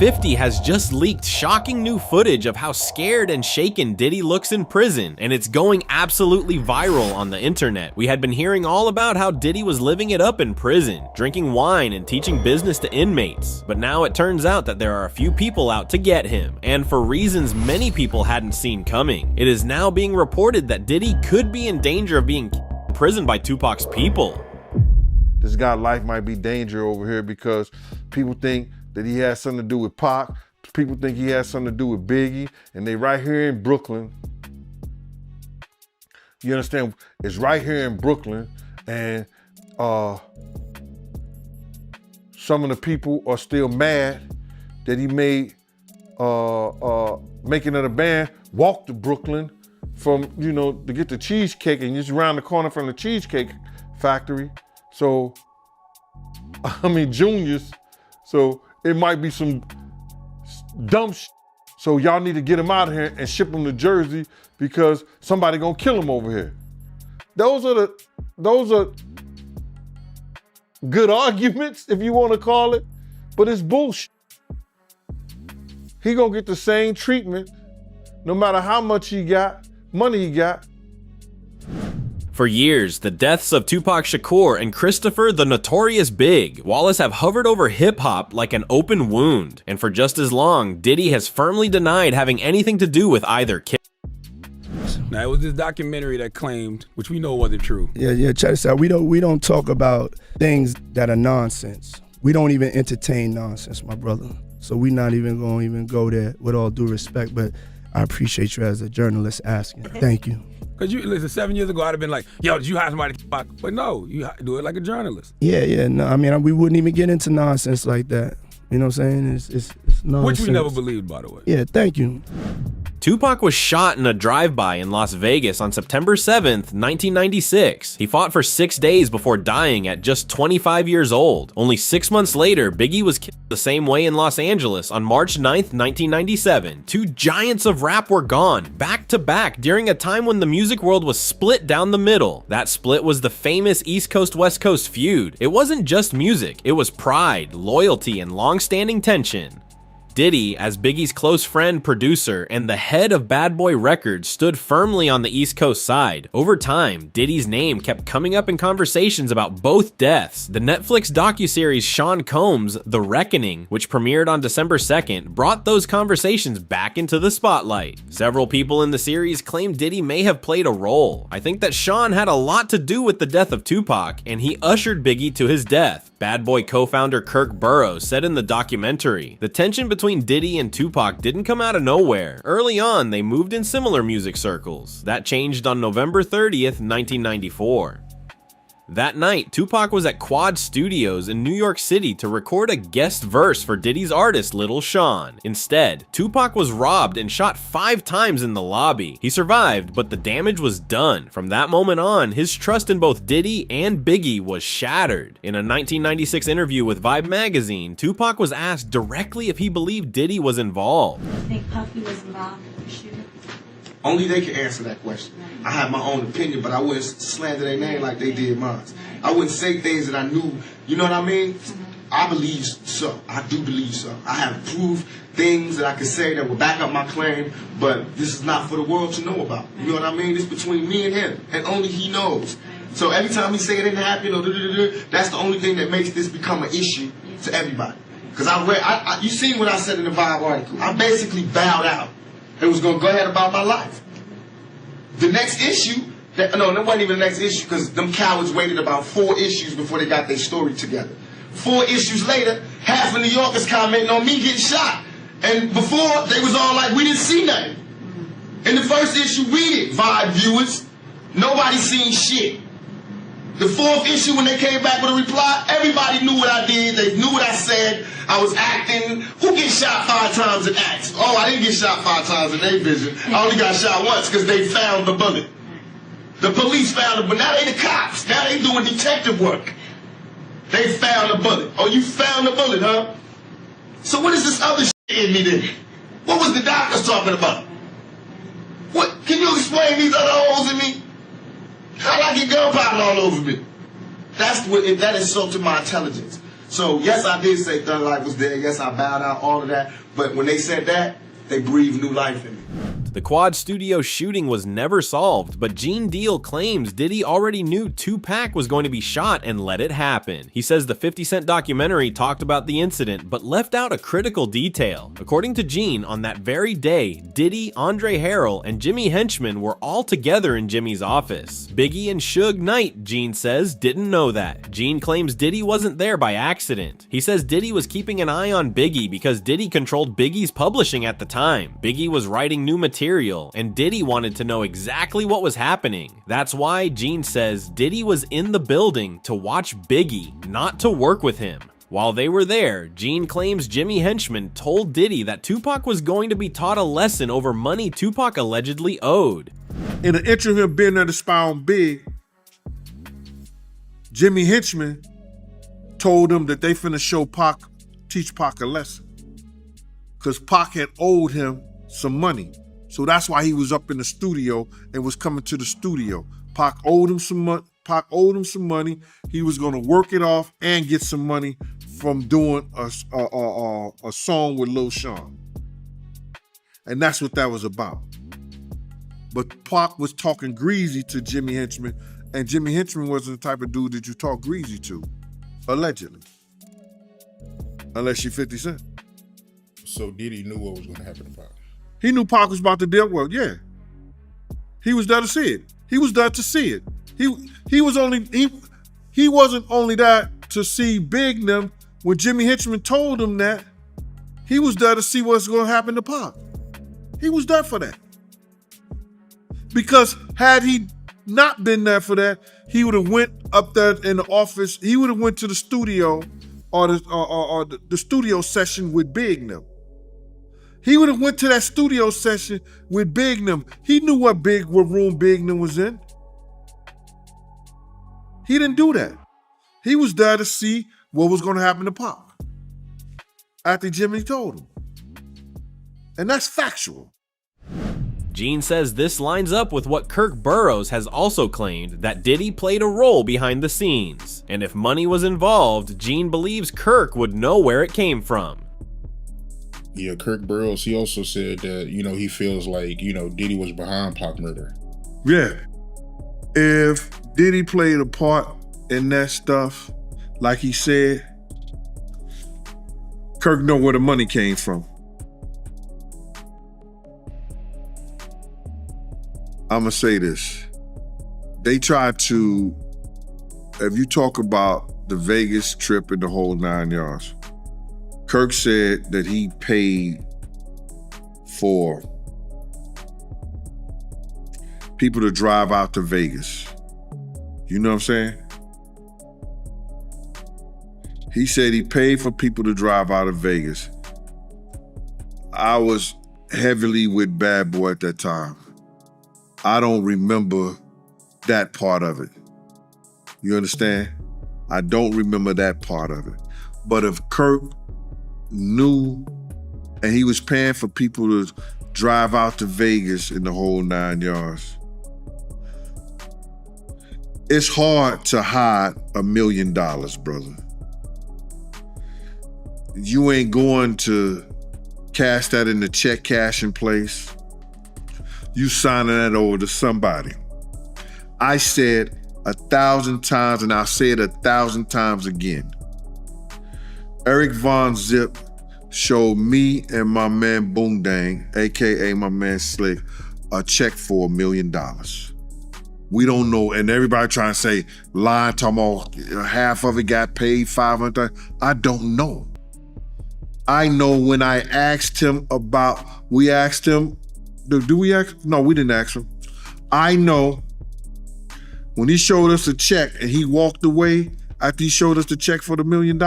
50 has just leaked shocking new footage of how scared and shaken Diddy looks in prison, and it's going absolutely viral on the internet. We had been hearing all about how Diddy was living it up in prison, drinking wine and teaching business to inmates. But now it turns out that there are a few people out to get him, and for reasons many people hadn't seen coming. It is now being reported that Diddy could be in danger of being in prison by Tupac's people. This guy's life might be danger over here because people think that he has something to do with Pac. People think he has something to do with Biggie, and they right here in Brooklyn. You understand? It's right here in Brooklyn, and some of the people are still mad that he made Making of the Band walk to Brooklyn from, to get the cheesecake, and just around the corner from the Cheesecake Factory. So, Junior's. So it might be some dumb shit. So y'all need to get him out of here and ship him to Jersey because somebody gonna kill him over here. Those are good arguments, if you want to call it, but it's bullshit. He gonna get the same treatment no matter how much money he got. For years, the deaths of Tupac Shakur and Christopher the Notorious Big Wallace have hovered over hip-hop like an open wound, and for just as long, Diddy has firmly denied having anything to do with either case. Now, it was this documentary that claimed, which we know wasn't true. Yeah, check this out. We don't talk about things that are nonsense. We don't even entertain nonsense, my brother. So we're not even going to go there, with all due respect, but I appreciate you as a journalist asking. Thank you. Because listen, 7 years ago, I'd have been like, yo, did you hire somebody to Pac? But no, you do it like a journalist. Yeah, no, we wouldn't even get into nonsense like that. You know what I'm saying? It's nonsense. Which we never believed, by the way. Yeah, thank you. Tupac was shot in a drive-by in Las Vegas on September 7th, 1996. He fought for 6 days before dying at just 25 years old. Only 6 months later, Biggie was killed the same way in Los Angeles on March 9th, 1997. Two giants of rap were gone, back to back, during a time when the music world was split down the middle. That split was the famous East Coast-West Coast feud. It wasn't just music, it was pride, loyalty, and long-standing tension. Diddy, as Biggie's close friend, producer, and the head of Bad Boy Records, stood firmly on the East Coast side. Over time, Diddy's name kept coming up in conversations about both deaths. The Netflix docuseries Sean Combs' The Reckoning, which premiered on December 2nd, brought those conversations back into the spotlight. Several people in the series claim Diddy may have played a role. I think that Sean had a lot to do with the death of Tupac, and he ushered Biggie to his death. Bad Boy co-founder Kirk Burrows said in the documentary, the tension between Diddy and Tupac didn't come out of nowhere. Early on, they moved in similar music circles. That changed on November 30th, 1994. That night, Tupac was at Quad Studios in New York City to record a guest verse for Diddy's artist Little Sean. Instead, Tupac was robbed and shot 5 times in the lobby. He survived, but the damage was done. From that moment on, his trust in both Diddy and Biggie was shattered. In a 1996 interview with Vibe magazine, Tupac was asked directly if he believed Diddy was involved. Do you think Puffy was involved in the shooting? Only they can answer that question. I have my own opinion, but I wouldn't slander their name like they did mine. I wouldn't say things that I knew, you know what I mean? I believe so. I do believe so. I have proved things that I could say that will back up my claim, but this is not for the world to know about. You know what I mean? It's between me and him, and only he knows. So every time he say it didn't happen, or that's the only thing that makes this become an issue to everybody. Because you seen what I said in the Vibe article. I basically bowed out and was going to go ahead about my life. The next issue, that wasn't even the next issue because them cowards waited about 4 issues before they got their story together. 4 issues later, half of New Yorkers commenting on me getting shot. And before, they was all like, we didn't see nothing. In the first issue, read it, Vibe viewers. Nobody seen shit. The 4th issue, when they came back with a reply, everybody knew what I did. They knew what I said. I was acting. Who gets shot 5 times in acts? Oh, I didn't get shot 5 times in their vision. I only got shot once because they found the bullet. The police found it, but now they the cops. Now they doing detective work. They found the bullet. Oh, you found the bullet, huh? So what is this other shit in me then? What was the doctors talking about? What? Can you explain these other holes in me? How'd I get gunpowder all over me? That insulted my intelligence. So yes, I did say Thug Life was dead. Yes, I bowed out, all of that. But when they said that, they breathed new life in me. The Quad Studio shooting was never solved, but Gene Deal claims Diddy already knew Tupac was going to be shot and let it happen. He says the 50 Cent documentary talked about the incident, but left out a critical detail. According to Gene, on that very day, Diddy, Andre Harrell, and Jimmy Henchman were all together in Jimmy's office. Biggie and Suge Knight, Gene says, didn't know that. Gene claims Diddy wasn't there by accident. He says Diddy was keeping an eye on Biggie because Diddy controlled Biggie's publishing at the time. Biggie was writing new material, and Diddy wanted to know exactly what was happening. That's why Gene says Diddy was in the building to watch Biggie, not to work with him. While they were there, Gene claims Jimmy Henchman told Diddy that Tupac was going to be taught a lesson over money Tupac allegedly owed. In an interim of being there to spy on Big, Jimmy Henchman told him that they finna show Pac, teach Pac a lesson. Because Pac had owed him some money. So that's why he was up in the studio and was coming to the studio. Pac owed him some money. He was gonna work it off and get some money from doing a song with Lil Sean. And that's what that was about. But Pac was talking greasy to Jimmy Henchman, and Jimmy Henchman wasn't the type of dude that you talk greasy to, allegedly. Unless you're 50 Cent. So Diddy knew what was gonna happen to Pac. He knew Pac was about to deal well, yeah. He was there to see it. He was there to see it. He wasn't only there to see Big them when Jimmy Henchman told him that. He was there to see what's gonna happen to Pac. He was there for that. Because had he not been there for that, he would have went up there in the office, he would have went to the studio or the studio session with Big them. He would have went to that studio session with Big them. He knew what room Big them was in. He didn't do that. He was there to see what was going to happen to Pac after Jimmy told him. And that's factual. Gene says this lines up with what Kirk Burroughs has also claimed, that Diddy played a role behind the scenes. And if money was involved, Gene believes Kirk would know where it came from. Yeah, Kirk Burroughs, he also said that, he feels like, Diddy was behind Pac murder. Yeah. If Diddy played a part in that stuff, like he said, Kirk know where the money came from. I'm gonna say this. They tried to, if you talk about the Vegas trip and the whole 9 yards, Kirk said that he paid for people to drive out to Vegas. You know what I'm saying? He said he paid for people to drive out of Vegas. I was heavily with Bad Boy at that time. I don't remember that part of it. You understand? I don't remember that part of it. But if Kirk knew and he was paying for people to drive out to Vegas in the whole 9 yards, it's hard to hide $1 million, brother. You ain't going to cash that in the check cashing place. You signing that over to somebody. I said 1,000 times, and I'll say it 1,000 times again. Eric Von Zip showed me and my man Boondang, AKA my man Slick, a check for $1 million. We don't know, and everybody trying to say, lying, talking about half of it got paid, 500. I don't know. I know when I asked him about, we asked him, do we ask? No, we didn't ask him. I know when he showed us a check and he walked away after he showed us the check for the $1 million,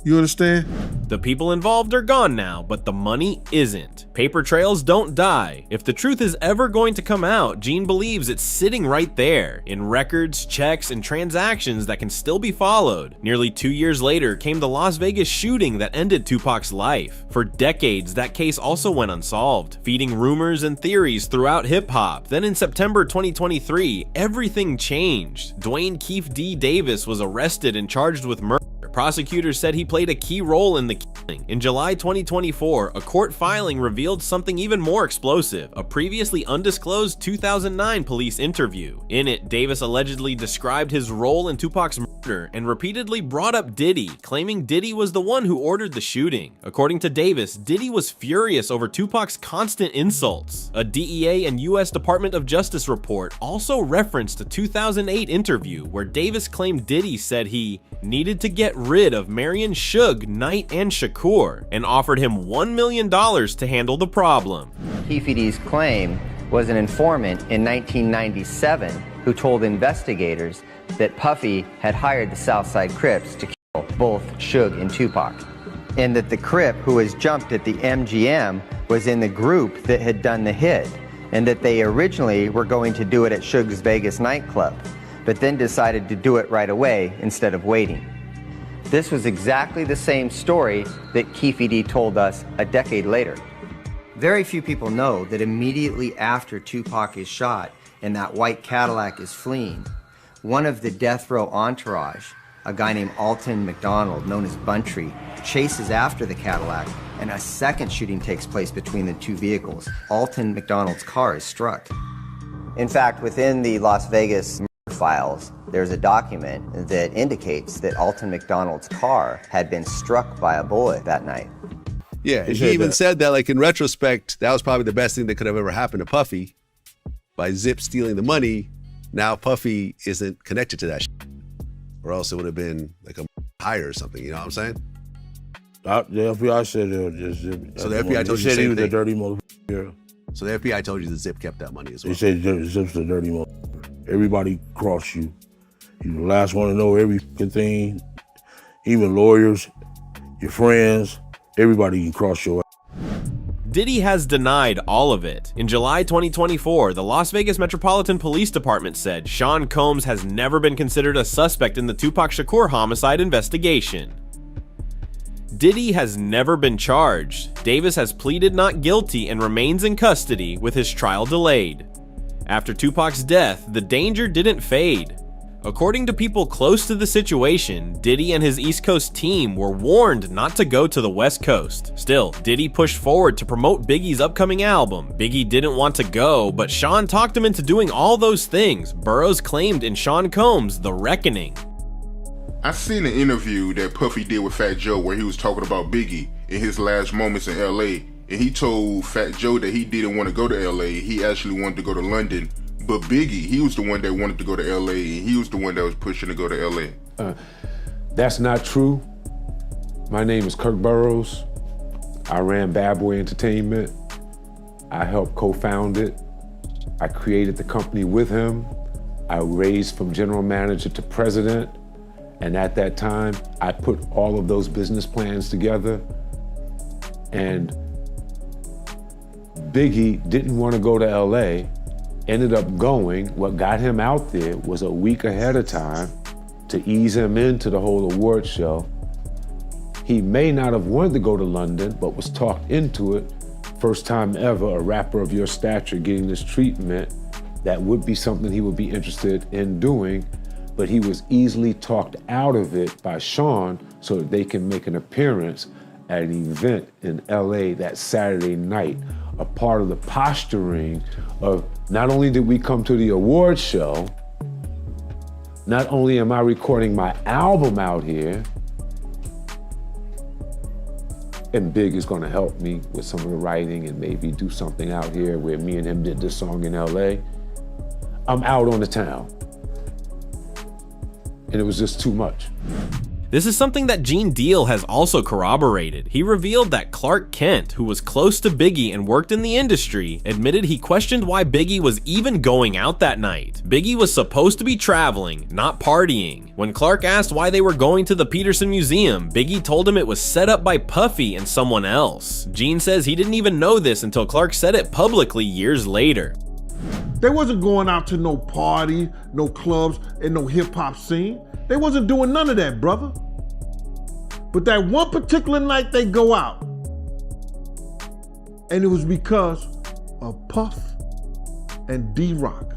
you understand? The people involved are gone now, but the money isn't. Paper trails don't die. If the truth is ever going to come out, Gene believes it's sitting right there, in records, checks, and transactions that can still be followed. Nearly 2 years later came the Las Vegas shooting that ended Tupac's life. For decades, that case also went unsolved, feeding rumors and theories throughout hip-hop. Then in September 2023, everything changed. Dwayne Keefe D. Davis was arrested and charged with murder. Prosecutors said he played a key role in the killing. In July 2024, a court filing revealed something even more explosive, a previously undisclosed 2009 police interview. In it, Davis allegedly described his role in Tupac's murder and repeatedly brought up Diddy, claiming Diddy was the one who ordered the shooting. According to Davis, Diddy was furious over Tupac's constant insults. A DEA and U.S. Department of Justice report also referenced a 2008 interview where Davis claimed Diddy said he needed to get rid of Marion, Suge, Knight, and Shakur, and offered him $1 million to handle the problem. Keefe D's claim was an informant in 1997 who told investigators that Puffy had hired the Southside Crips to kill both Suge and Tupac, and that the Crip who was jumped at the MGM was in the group that had done the hit, and that they originally were going to do it at Suge's Vegas nightclub, but then decided to do it right away instead of waiting. This was exactly the same story that Keefe D told us a decade later. Very few people know that immediately after Tupac is shot and that white Cadillac is fleeing, one of the death row entourage, a guy named Alton McDonald, known as Buntree, chases after the Cadillac, and a second shooting takes place between the two vehicles. Alton McDonald's car is struck. In fact, within the Las Vegas files, there's a document that indicates that Alton McDonald's car had been struck by a bullet that night. Yeah, and he even said that, like, in retrospect, that was probably the best thing that could have ever happened to Puffy. By Zip stealing the money, now Puffy isn't connected to that shit. Or else it would have been like a hire or something, you know what I'm saying? The FBI said it was just Zip. So the FBI told you the said he same was thing? a dirty motherfucker. So the FBI told you that Zip kept that money as well? They said Zip's a dirty motherfucker. Everybody crossed you. You're the last one to know every fucking thing. Even lawyers, your friends, everybody can cross your ass. Diddy has denied all of it. In July 2024, the Las Vegas Metropolitan Police Department said Sean Combs has never been considered a suspect in the Tupac Shakur homicide investigation. Diddy has never been charged. Davis has pleaded not guilty and remains in custody with his trial delayed. After Tupac's death, the danger didn't fade. According to people close to the situation, Diddy and his East Coast team were warned not to go to the West Coast. Still, Diddy pushed forward to promote Biggie's upcoming album. Biggie didn't want to go, but Sean talked him into doing all those things. Burroughs claimed in Sean Combs' The Reckoning. I seen an interview that Puffy did with Fat Joe where he was talking about Biggie in his last moments in LA, and he told Fat Joe that he didn't want to go to LA, he actually wanted to go to London. But Biggie, he was the one that wanted to go to LA, and he was the one that was pushing to go to LA. That's not true. My name is Kirk Burroughs. I ran Bad Boy Entertainment. I helped co-found it. I created the company with him. I raised from general manager to president. And at that time, I put all of those business plans together. And Biggie didn't want to go to LA. Ended up going. What got him out there was a week ahead of time to ease him into the whole award show. He may not have wanted to go to London, but was talked into it. First time ever a rapper of your stature getting this treatment, that would be something he would be interested in doing, but he was easily talked out of it by Sean so that they can make an appearance at an event in LA that Saturday night. A part of the posturing of not only did we come to the award show, not only am I recording my album out here, and Big is gonna help me with some of the writing and maybe do something out here where me and him did this song in LA, I'm out on the town. And it was just too much. This is something that Gene Deal has also corroborated. He revealed that Clark Kent, who was close to Biggie and worked in the industry, admitted he questioned why Biggie was even going out that night. Biggie was supposed to be traveling, not partying. When Clark asked why they were going to the Peterson Museum, Biggie told him it was set up by Puffy and someone else. Gene says he didn't even know this until Clark said it publicly years later. They wasn't going out to no party, no clubs, and no hip-hop scene. They wasn't doing none of that, brother. But that one particular night they go out, and it was because of Puff and D-Rock.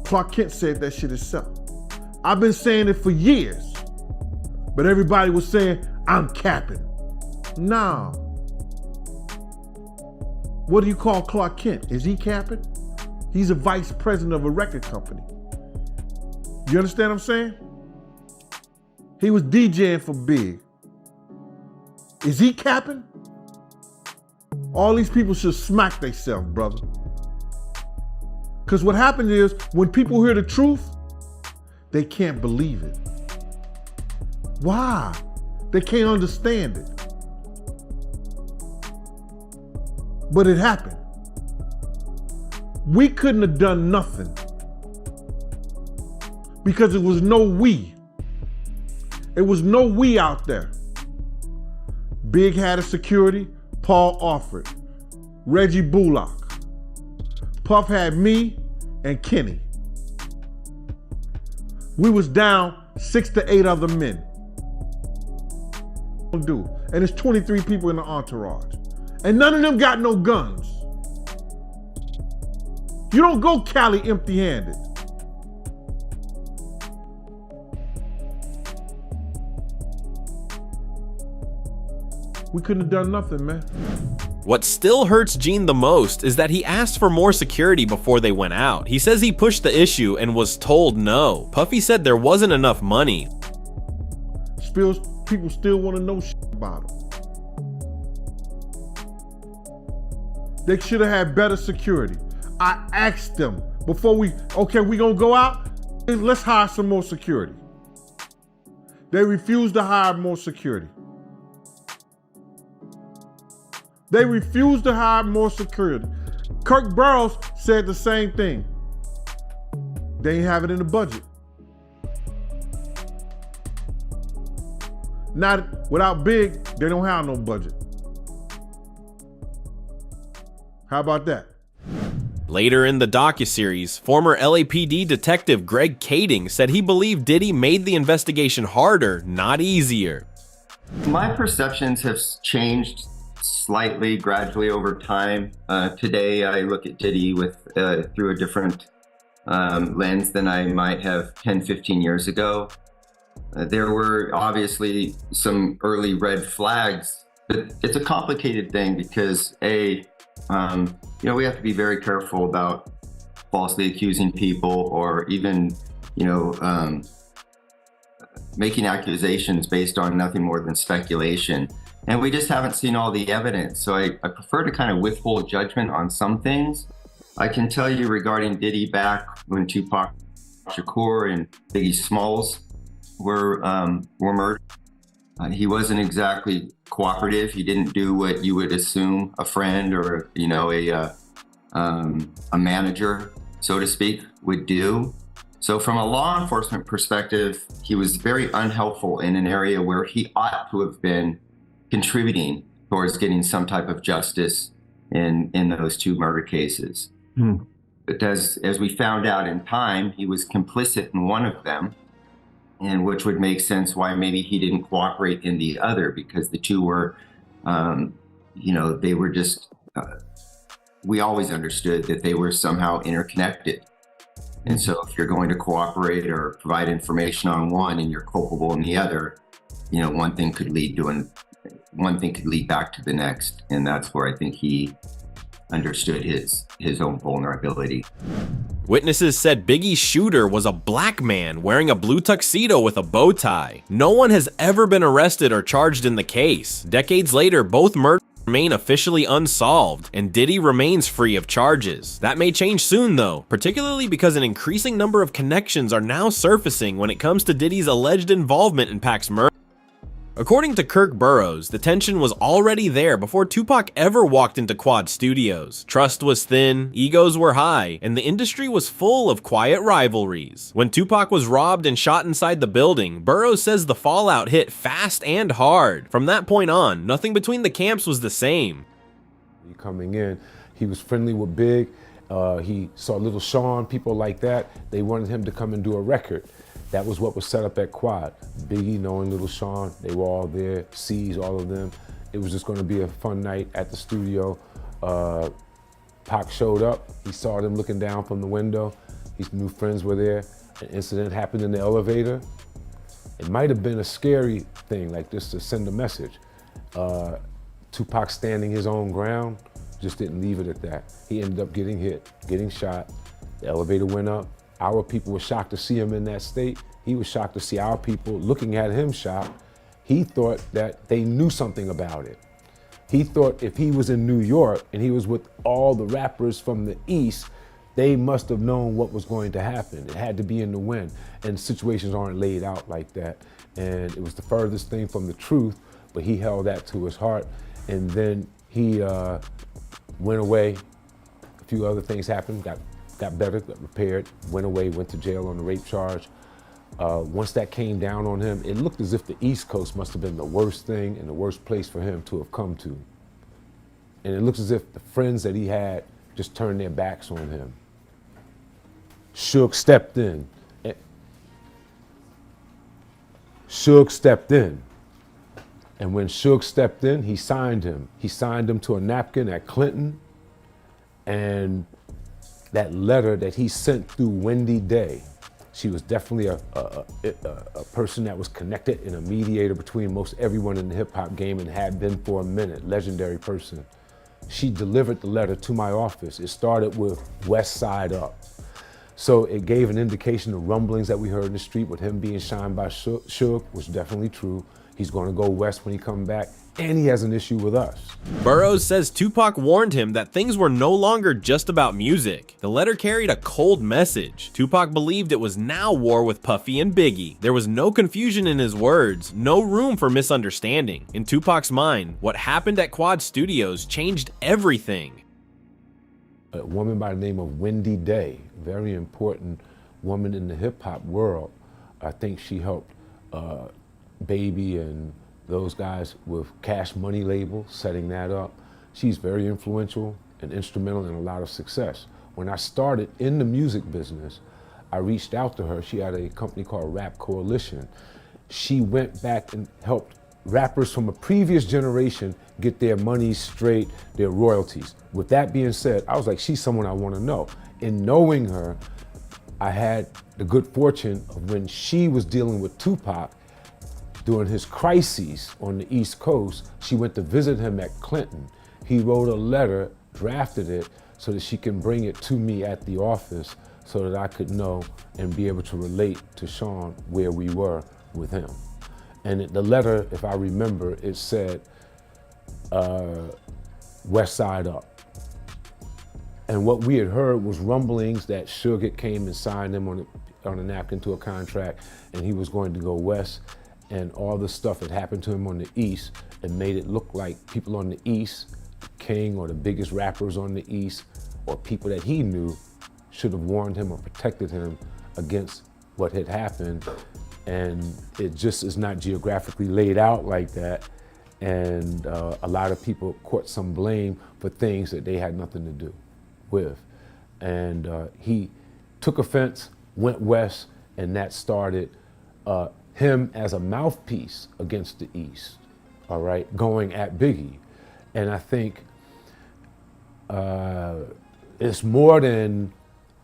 Clark Kent said that shit himself. I've been saying it for years. But everybody was saying, I'm capping. Nah. What do you call Clark Kent? Is he capping? He's a vice president of a record company. You understand what I'm saying? He was DJing for Big. Is he capping? All these people should smack themselves, brother. Because what happens is, when people hear the truth, they can't believe it. Why? They can't understand it. But it happened. We couldn't have done nothing because it was no we. It was no we out there. Big had a security, Paul Alford, Reggie Bullock. Puff had me and Kenny. We was down 6 to 8 other men. And it's 23 people in the entourage. And none of them got no guns. You don't go Cali empty-handed. We couldn't have done nothing, man. What still hurts Gene the most is that he asked for more security before they went out. He says he pushed the issue and was told no. Puffy said there wasn't enough money. People still want to know shit about him. They should have had better security. I asked them before we gonna go out? Let's hire some more security. They refused to hire more security. They refused to hire more security. Kirk Burroughs said the same thing. They ain't have it in the budget. Not without Big, they don't have no budget. How about that? Later in the docuseries, former LAPD detective Greg Kading said he believed Diddy made the investigation harder, not easier. My perceptions have changed slightly, gradually over time. Today, I look at Diddy through a different lens than I might have 10, 15 years ago. There were obviously some early red flags, but it's a complicated thing because we have to be very careful about falsely accusing people or even, making accusations based on nothing more than speculation. And we just haven't seen all the evidence. So I prefer to kind of withhold judgment on some things. I can tell you regarding Diddy back when Tupac Shakur and Biggie Smalls were murdered. He wasn't exactly cooperative. He didn't do what you would assume a friend or a manager, so to speak, would do. So from a law enforcement perspective, he was very unhelpful in an area where he ought to have been contributing towards getting some type of justice in those two murder cases. But as we found out in time, he was complicit in one of them, and which would make sense why maybe he didn't cooperate in the other, because the two were, they were just, we always understood that they were somehow interconnected. And so if you're going to cooperate or provide information on one and you're culpable in the other, one thing could lead back to the next. And that's where I think he understood his own vulnerability. Witnesses said Biggie's shooter was a black man wearing a blue tuxedo with a bow tie. No one has ever been arrested or charged in the case. Decades later, both murders remain officially unsolved, and Diddy remains free of charges. That may change soon though, particularly because an increasing number of connections are now surfacing when it comes to Diddy's alleged involvement in Pac's murder. According to Kirk Burroughs, the tension was already there before Tupac ever walked into Quad Studios. Trust was thin, egos were high, and the industry was full of quiet rivalries. When Tupac was robbed and shot inside the building, Burroughs says the fallout hit fast and hard. From that point on, nothing between the camps was the same. Coming in, he was friendly with Big. He saw Little Sean, people like that. They wanted him to come and do a record. That was what was set up at Quad. Biggie, knowing Little Sean, they were all there, C's, all of them. It was just gonna be a fun night at the studio. Pac showed up, he saw them looking down from the window. His new friends were there. An incident happened in the elevator. It might have been a scary thing, like just to send a message. Tupac standing his own ground, just didn't leave it at that. He ended up getting hit, getting shot. The elevator went up. Our people were shocked to see him in that state. He was shocked to see our people looking at him shot. He thought that they knew something about it. He thought if he was in New York and he was with all the rappers from the East, they must have known what was going to happen. It had to be in the wind, and situations aren't laid out like that. And it was the furthest thing from the truth, but he held that to his heart. And then he went away. A few other things happened, got better, got repaired, went away, went to jail on the rape charge. Once that came down on him, it looked as if the East Coast must have been the worst thing and the worst place for him to have come to. And it looks as if the friends that he had just turned their backs on him. Suge stepped in. Suge stepped in. And when Suge stepped in, he signed him. He signed him to a napkin at Clinton. And that letter that he sent through Wendy Day, she was definitely a person that was connected and a mediator between most everyone in the hip hop game and had been for a minute, legendary person. She delivered the letter to my office. It started with West Side Up. So it gave an indication of rumblings that we heard in the street with him being shined by Suge was definitely true. He's gonna go west when he come back, and he has an issue with us. Burroughs says Tupac warned him that things were no longer just about music. The letter carried a cold message. Tupac believed it was now war with Puffy and Biggie. There was no confusion in his words, no room for misunderstanding. In Tupac's mind, what happened at Quad Studios changed everything. A woman by the name of Wendy Day, very important woman in the hip hop world. I think she helped Baby and those guys with Cash Money label, setting that up. She's very influential and instrumental in a lot of success. When I started in the music business, I reached out to her. She had a company called Rap Coalition. She went back and helped rappers from a previous generation get their money straight, their royalties. With that being said, I was like, she's someone I want to know. In knowing her, I had the good fortune of when she was dealing with Tupac, during his crises on the East Coast, she went to visit him at Clinton. He wrote a letter, drafted it, so that she can bring it to me at the office so that I could know and be able to relate to Sean where we were with him. And the letter, if I remember, it said, West Side Up. And what we had heard was rumblings that Suge came and signed him on a napkin to a contract, and he was going to go west. And all the stuff that happened to him on the East and made it look like people on the East, King or the biggest rappers on the East, or people that he knew should have warned him or protected him against what had happened. And it just is not geographically laid out like that. And a lot of people caught some blame for things that they had nothing to do with. And he took offense, went west, and that started him as a mouthpiece against the East, all right, going at Biggie. And I think it's more than,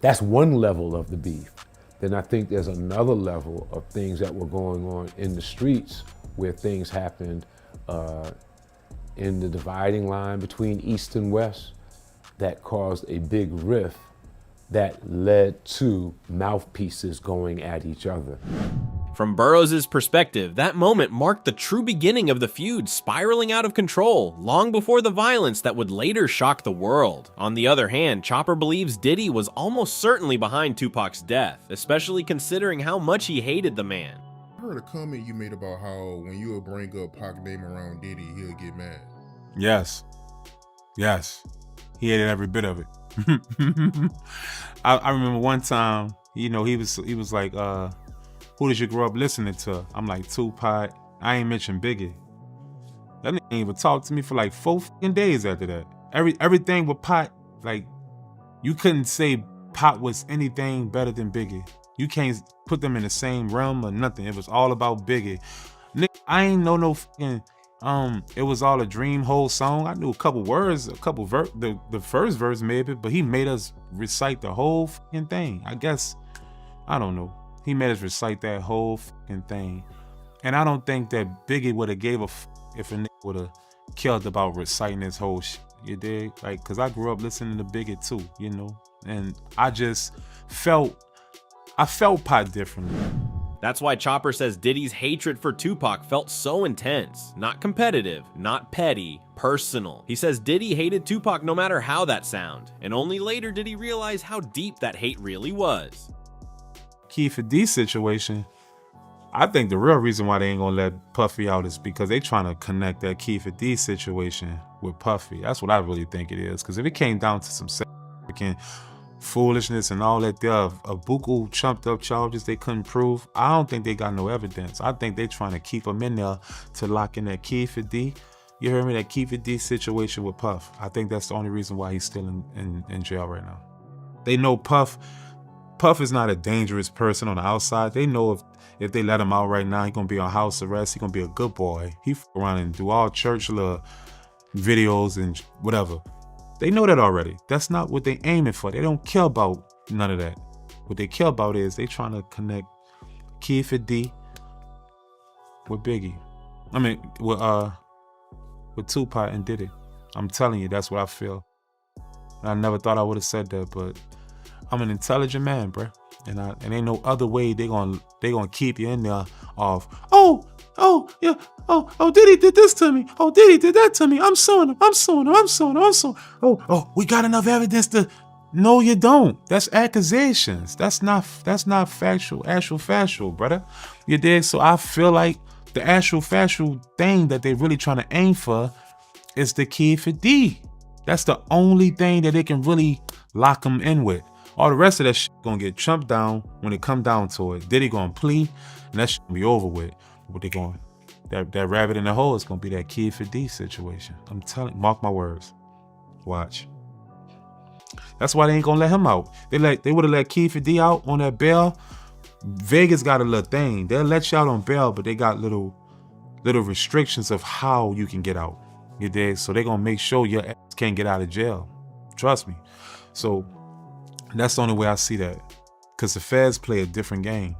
that's one level of the beef. Then I think there's another level of things that were going on in the streets where things happened in the dividing line between East and West that caused a big rift that led to mouthpieces going at each other. From Burroughs' perspective, that moment marked the true beginning of the feud spiraling out of control, long before the violence that would later shock the world. On the other hand, Chopper believes Diddy was almost certainly behind Tupac's death, especially considering how much he hated the man. I heard a comment you made about how when you would bring up Pac name around Diddy, he'll get mad. Yes. He hated every bit of it. I remember one time, he was like, who did you grow up listening to? I'm like, Tupac. I ain't mentioned Biggie. That nigga ain't even talk to me for like 4 days after that. Everything with Pac, like, you couldn't say Pac was anything better than Biggie. You can't put them in the same realm or nothing. It was all about Biggie. Nigga, I ain't know no fucking, it was all a dream whole song. I knew a couple words, the first verse maybe, but he made us recite the whole fucking thing. I guess, I don't know. He made us recite that whole fucking thing. And I don't think that Biggie would have gave a if a nigga would have killed about reciting his whole shit. You dig? Like, cause I grew up listening to Biggie too, you know? And I felt Pac differently. That's why Chopper says Diddy's hatred for Tupac felt so intense. Not competitive, not petty, personal. He says Diddy hated Tupac no matter how that sound, and only later did he realize how deep that hate really was. Keefer D situation, I think the real reason why they ain't gonna let Puffy out is because they trying to connect that Keefer D situation with Puffy. That's what I really think it is. Because if it came down to some freaking foolishness and all that, there are a buku chumped up charges they couldn't prove. I don't think they got no evidence. I think they trying to keep them in there to lock in that Keefer D. You heard me? That Keefer D situation with Puff. I think that's the only reason why he's still in jail right now. They know Puff is not a dangerous person on the outside. They know if they let him out right now, he's gonna be on house arrest. He's gonna be a good boy. He f around and do all church little videos and whatever. They know that already. That's not what they aiming for. They don't care about none of that. What they care about is they trying to connect Keefer D with Biggie. I mean, with Tupac and Diddy. I'm telling you, that's what I feel. I never thought I would have said that, but I'm an intelligent man, bruh. And ain't no other way they gonna keep you in there of, Diddy did this to me. Oh, Diddy did that to me. I'm suing him. Oh, we got enough evidence to. No, you don't. That's accusations. That's not actual factual, brother. You dig? So I feel like the actual factual thing that they really trying to aim for is the Keefer D. That's the only thing that they can really lock him in with. All the rest of that shit gonna get chumped down when it come down to it. Diddy gonna plea, and that shit gonna be over with. What they going? That rabbit in the hole is gonna be that Keefer D situation. I'm telling, mark my words. Watch. That's why they ain't gonna let him out. They would have let Keefer D out on that bail. Vegas got a little thing. They'll let you out on bail, but they got little restrictions of how you can get out. You dig? So they gonna make sure your ass can't get out of jail. Trust me. So that's the only way I see that. Because the feds play a different game.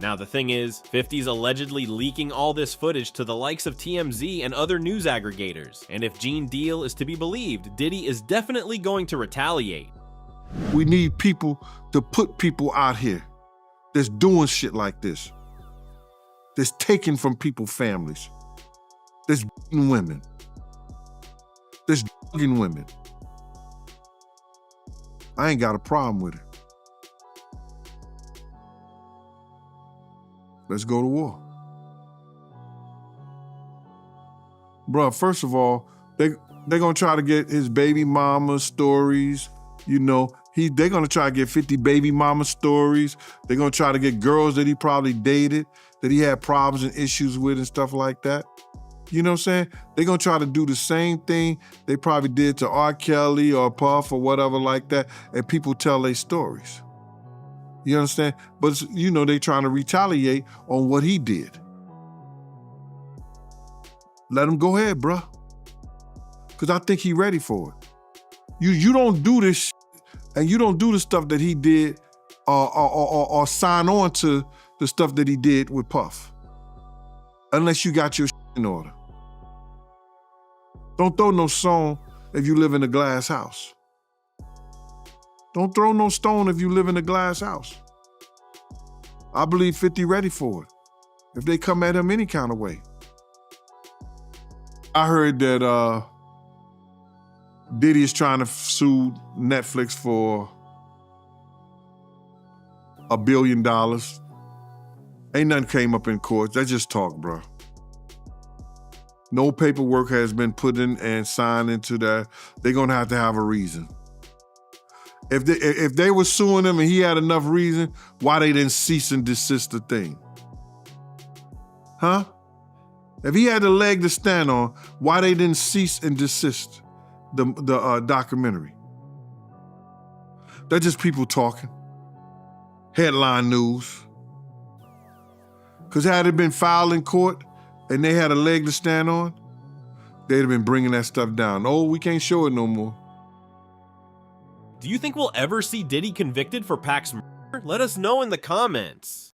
Now the thing is, 50's allegedly leaking all this footage to the likes of TMZ and other news aggregators. And if Gene Deal is to be believed, Diddy is definitely going to retaliate. We need people to put people out here that's doing shit like this. That's taking from people's families. That's beating women. That's drugging women. I ain't got a problem with it. Let's go to war. Bruh, first of all, they're gonna try to get his baby mama stories, you know. They're gonna try to get 50 baby mama stories. They're gonna try to get girls that he probably dated, that he had problems and issues with and stuff like that. You know what I'm saying? They're gonna try to do the same thing they probably did to R. Kelly or Puff or whatever like that, and people tell their stories. You understand? But, you know, they trying to retaliate on what he did. Let him go ahead, bruh. Because I think he ready for it. You don't do this shit, and you don't do the stuff that he did or sign on to the stuff that he did with Puff. Unless you got your shit in order. Don't throw no stone if you live in a glass house. Don't throw no stone if you live in a glass house. I believe 50 ready for it. If they come at him any kind of way. I heard that Diddy is trying to sue Netflix for $1 billion. Ain't nothing came up in court. That's just talk, bro. No paperwork has been put in and signed into that. They're gonna have to have a reason. If they were suing him and he had enough reason, why they didn't cease and desist the thing? Huh? If he had a leg to stand on, why they didn't cease and desist the documentary? They're just people talking. Headline news. Because had it been filed in court and they had a leg to stand on, they'd have been bringing that stuff down. Oh, we can't show it no more. Do you think we'll ever see Diddy convicted for Pac's murder? Let us know in the comments.